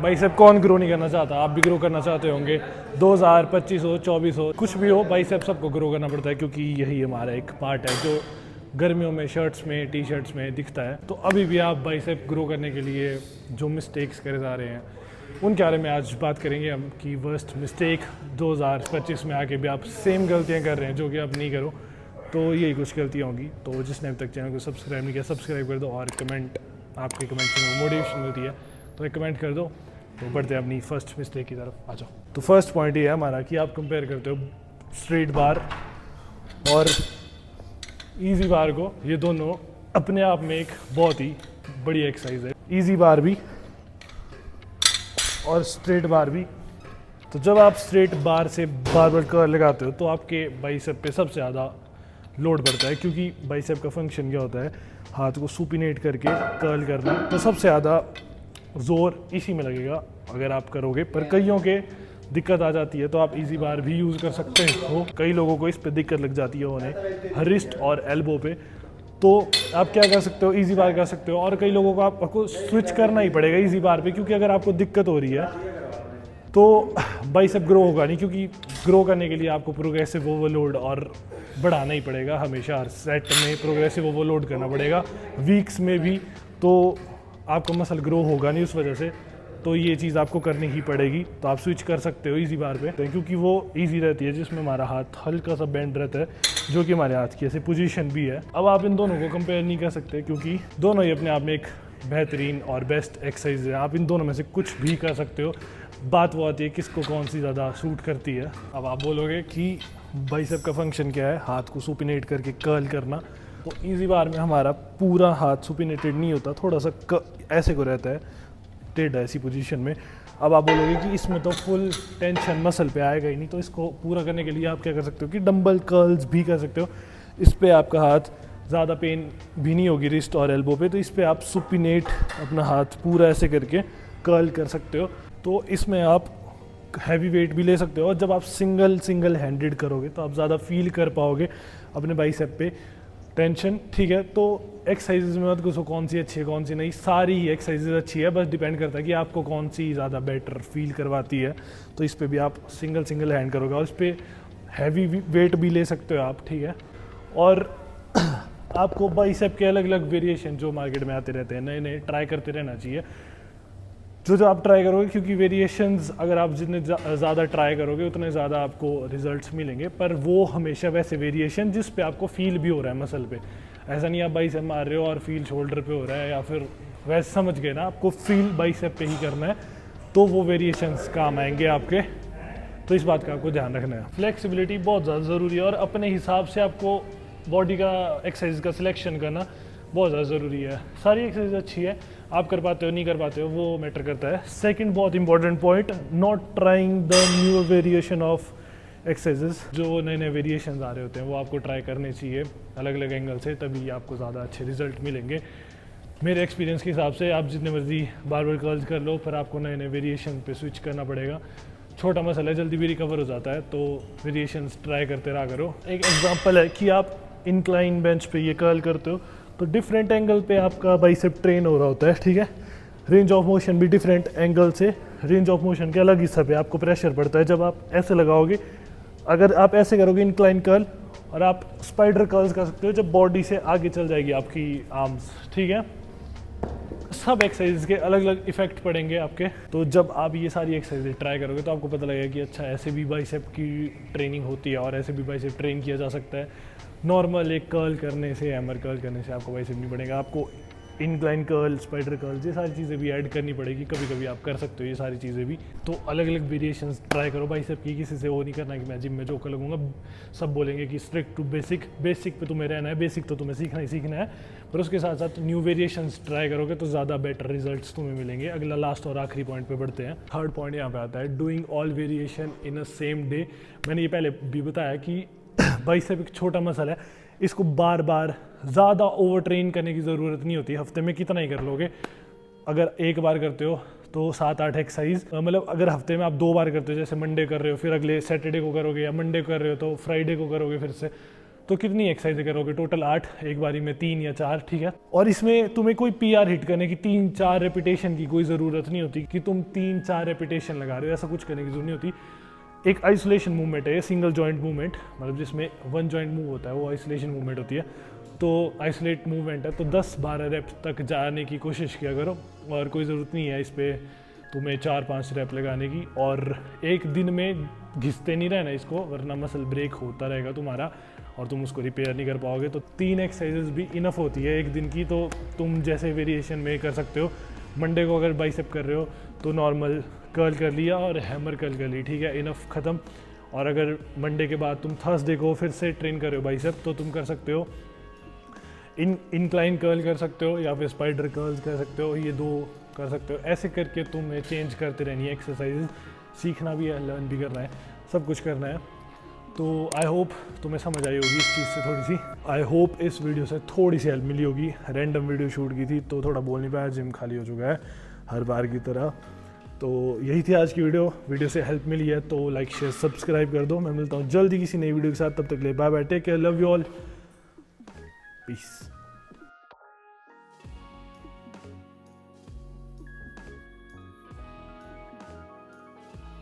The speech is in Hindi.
बाइसेप कौन ग्रो नहीं करना चाहता, आप भी ग्रो करना चाहते होंगे। 2000, 25 हो, 24 हो, कुछ भी हो, बाइसेप सबको ग्रो करना पड़ता है क्योंकि यही हमारा एक पार्ट है जो गर्मियों में शर्ट्स में, टी शर्ट्स में दिखता है। तो अभी भी आप बाइसेप ग्रो करने के लिए जो मिस्टेक्स करे जा रहे हैं उनके बारे में आज बात करेंगे हम कि वर्स्ट मिस्टेक 2025 में आके भी आप सेम गलतियाँ कर रहे हैं जो कि आप नहीं करो। तो यही कुछ गलतियाँ होंगी। तो जिसने अभी तक चैनल को सब्सक्राइब नहीं किया सब्सक्राइब कर दो और कमेंट, आपके कमेंट से मोटिवेशन मिलती है तो एक कमेंट कर दो। तो बढ़ते हैं अपनी फर्स्ट मिस्टेक की तरफ, आ जाओ। तो फर्स्ट पॉइंट ये है हमारा कि आप कंपेयर करते हो स्ट्रेट बार और इजी बार को। ये दोनों अपने आप में एक बहुत ही बड़ी एक्सरसाइज है, इजी बार भी और स्ट्रेट बार भी। तो जब आप स्ट्रेट बार से बारबेल कर्ल लगाते हो तो आपके बाइसेप पे सबसे ज़्यादा लोड पड़ता है क्योंकि बाइसेप का फंक्शन क्या होता है, हाथ को सुपिनेट करके कर्ल करना। तो सबसे ज़्यादा जोर इसी में लगेगा अगर आप करोगे। पर कईयों के दिक्कत आ जाती है तो आप इजी बार भी यूज़ कर सकते हो। कई लोगों को इस पे दिक्कत लग जाती है उन्हें रिस्ट और एल्बो पे, तो आप क्या कर सकते हो, इजी बार कर सकते हो। और कई लोगों को आपको स्विच करना ही पड़ेगा इजी बार पे क्योंकि अगर आपको दिक्कत हो रही है तो बाइसेप ग्रो होगा नहीं, क्योंकि ग्रो करने के लिए आपको प्रोग्रेसिव ओवरलोड और बढ़ाना ही पड़ेगा। हमेशा हर सेट में प्रोग्रेसिव ओवरलोड करना पड़ेगा, वीक्स में भी। तो आपका मसल ग्रो होगा नहीं उस वजह से, तो ये चीज़ आपको करनी ही पड़ेगी। तो आप स्विच कर सकते हो इजी बार पे क्योंकि वो इजी रहती है, जिसमें हमारा हाथ हल्का सा बेंड रहता है जो कि हमारे हाथ की ऐसे पोजीशन भी है। अब आप इन दोनों को कंपेयर नहीं कर सकते क्योंकि दोनों ही अपने आप में एक बेहतरीन और बेस्ट एक्सरसाइज है। आप इन दोनों में से कुछ भी कर सकते हो, बात वो आती है किसको कौन सी ज़्यादा सूट करती है। अब आप बोलोगे कि बाइसेप का फंक्शन क्या है, हाथ को सुपिनेट करके कर्ल करना। तो इजी बार में हमारा पूरा हाथ सुपिनेटेड नहीं होता, थोड़ा सा ऐसे को रहता है, टेढ़ा ऐसी पोजीशन में। अब आप बोलोगे कि इसमें तो फुल टेंशन मसल पे आएगा ही नहीं, तो इसको पूरा करने के लिए आप क्या कर सकते हो कि डंबल कर्ल्स भी कर सकते हो। इस पर आपका हाथ ज़्यादा पेन भी नहीं होगी रिस्ट और एल्बो पे, तो इस पर आप सुपिनेट अपना हाथ पूरा ऐसे करके कर्ल कर सकते हो। तो इसमें आप हैवी वेट भी ले सकते हो और जब आप सिंगल हैंडेड करोगे तो आप ज़्यादा फील कर पाओगे अपने बाइसेप पे टेंशन। ठीक है, तो एक्सरसाइजेज में मत घुसो कौन सी अच्छी है कौन सी नहीं, सारी ही एक्सरसाइजेज अच्छी है, बस डिपेंड करता है कि आपको कौन सी ज़्यादा बेटर फील करवाती है। तो इस पर भी आप सिंगल हैंड करोगे और इस पर हैवी वेट भी ले सकते हो आप। ठीक है, और आपको बाइसेप के अलग अलग वेरिएशन जो मार्केट में आते रहते हैं नए नए ट्राई करते रहना चाहिए। जो आप ट्राई करोगे, क्योंकि वेरिएशंस अगर आप जितने ज़्यादा ट्राई करोगे उतने ज़्यादा आपको रिजल्ट्स मिलेंगे। पर वो हमेशा वैसे वेरिएशन जिस पे आपको फील भी हो रहा है मसल पे, ऐसा नहीं आप बाइसेप मार रहे हो और फील शोल्डर पे हो रहा है, या फिर वैसे समझ गए ना, आपको फील बाइसेप पे ही करना है तो वो वेरिएशंस काम आएंगे आपके। तो इस बात का आपको ध्यान रखना है। फ्लेक्सिबिलिटी बहुत ज़्यादा ज़रूरी है और अपने हिसाब से आपको बॉडी का एक्सरसाइज का सिलेक्शन करना बहुत ज़्यादा ज़रूरी है। सारी एक्सरसाइज अच्छी है, आप कर पाते हो नहीं कर पाते हो वो मैटर करता है। सेकंड बहुत important point, not trying the new variation of exercises. जो नए नए वेरिएशन आ रहे होते हैं वो आपको ट्राई करने चाहिए अलग अलग एंगल से, तभी आपको ज़्यादा अच्छे रिजल्ट मिलेंगे। मेरे एक्सपीरियंस के हिसाब से आप जितने मर्जी बारबेल कर्ल्स कर लो, पर आपको नए नए वेरिएशन पे स्विच करना पड़ेगा। छोटा मसल है, जल्दी भी रिकवर हो जाता है, तो वेरिएशंस ट्राई करते रहा करो। एक एग्जांपल है कि आप इंक्लाइन बेंच पे ये कर्ल करते हो तो डिफरेंट एंगल पे आपका बाइसेप ट्रेन हो रहा होता है। ठीक है, रेंज ऑफ मोशन भी डिफरेंट एंगल से, रेंज ऑफ मोशन के अलग हिस्सा पे आपको प्रेशर पड़ता है। जब आप ऐसे लगाओगे, अगर आप ऐसे करोगे इंक्लाइन कर्ल, और आप स्पाइडर कर्ल्स कर सकते हो जब बॉडी से आगे चल जाएगी आपकी आर्म्स। ठीक है, सब एक्सरसाइज के अलग अलग इफेक्ट पड़ेंगे आपके। तो जब आप ये सारी एक्सरसाइज ट्राई करोगे तो आपको पता लगेगा कि अच्छा ऐसे भी बाइसेप की ट्रेनिंग होती है और ऐसे भी बाइसेप ट्रेन किया जा सकता है। नॉर्मल एक कर्ल करने से, हैमर कर्ल करने से आपको बाइसेप नहीं बढ़ेगा, आपको इंक्लाइन कर्ल, स्पाइडर कर्ल, ये सारी चीज़ें भी ऐड करनी पड़ेगी। कभी कभी आप कर सकते हो ये सारी चीज़ें भी। तो अलग अलग वेरिएशंस ट्राई करो बाइसेप की। किसी से वो नहीं करना कि मैं जिम में जो कर लगूंगा, सब बोलेंगे कि स्ट्रिक्ट टू बेसिक, बेसिक पे तुम्हें रहना है, बेसिक तो तुम्हें सीखना ही सीखना है। पर उसके साथ साथ न्यू वेरिएशंस ट्राई करोगे तो ज़्यादा बेटर रिजल्ट्स तुम्हें मिलेंगे। अगला लास्ट और आखिरी पॉइंट पे बढ़ते हैं। थर्ड पॉइंट यहाँ पे आता है doing all variation in a same day. मैंने ये पहले भी बताया कि बाइसेप एक छोटा मसल है, इसको बार बार ज़्यादा ओवर ट्रेन करने की ज़रूरत नहीं होती। हफ्ते में कितना ही कर लोगे, अगर एक बार करते हो तो 7-8 एक्सरसाइज, मतलब अगर हफ्ते में आप 2 बार करते हो, जैसे मंडे कर रहे हो फिर अगले सैटरडे को करोगे, या मंडे को कर रहे हो तो फ्राइडे को करोगे फिर से, तो कितनी एक्सरसाइज करोगे? टोटल 8, एक बारी में 3 या 4, ठीक है। और इसमें तुम्हें कोई PR हिट करने की 3-4 रेपिटेशन की कोई ज़रूरत नहीं होती कि तुम 3-4 रेपिटेशन लगा रहे हो, ऐसा कुछ करने की जरूरत नहीं होती। एक आइसोलेशन मूवमेंट है, सिंगल जॉइंट मूवमेंट, मतलब जिसमें 1 जॉइंट मूव होता है, वो आइसोलेशन मूवमेंट होती है। तो आइसोलेट मूवमेंट है, तो 10-12 रेप तक जाने की कोशिश किया करो, और कोई ज़रूरत नहीं है इस पर तुम्हें 4-5 रेप लगाने की। और एक दिन में घिसते नहीं रहना इसको, वरना मसल ब्रेक होता रहेगा तुम्हारा और तुम उसको रिपेयर नहीं कर पाओगे। तो 3 एक्सरसाइजेस भी इनफ होती है एक दिन की। तो तुम जैसे वेरिएशन में कर सकते हो। मंडे को अगर बाइसेप कर रहे हो तो नॉर्मल कर्ल कर लिया और हैमर कर्ल कर ली, ठीक है, इनफ, ख़त्म। और अगर मंडे के बाद तुम थर्सडे को फिर से ट्रेन कर रहे हो बाइसेप, तो तुम कर सकते हो इंक्लाइन कर्ल कर सकते हो या फिर स्पाइडर कर्ल कर सकते हो, ये 2 कर सकते हो। ऐसे करके तुम्हें चेंज करते रहनी है एक्सरसाइजेज। सीखना भी है, लर्न भी करना है, सब कुछ करना है। तो आई होप तुम्हें समझ आई होगी इस चीज़ से थोड़ी सी। आई होप इस वीडियो से थोड़ी सी हेल्प मिली होगी। रैंडम वीडियो शूट की थी तो थोड़ा बोल नहीं पाया, जिम खाली हो चुका है हर बार की तरह। तो यही थी आज की वीडियो से हेल्प मिली है तो लाइक शेयर सब्सक्राइब कर दो। मैं मिलता हूँ जल्दी किसी नई वीडियो के साथ, तब तक ले bye bye, take care, love you all, piece.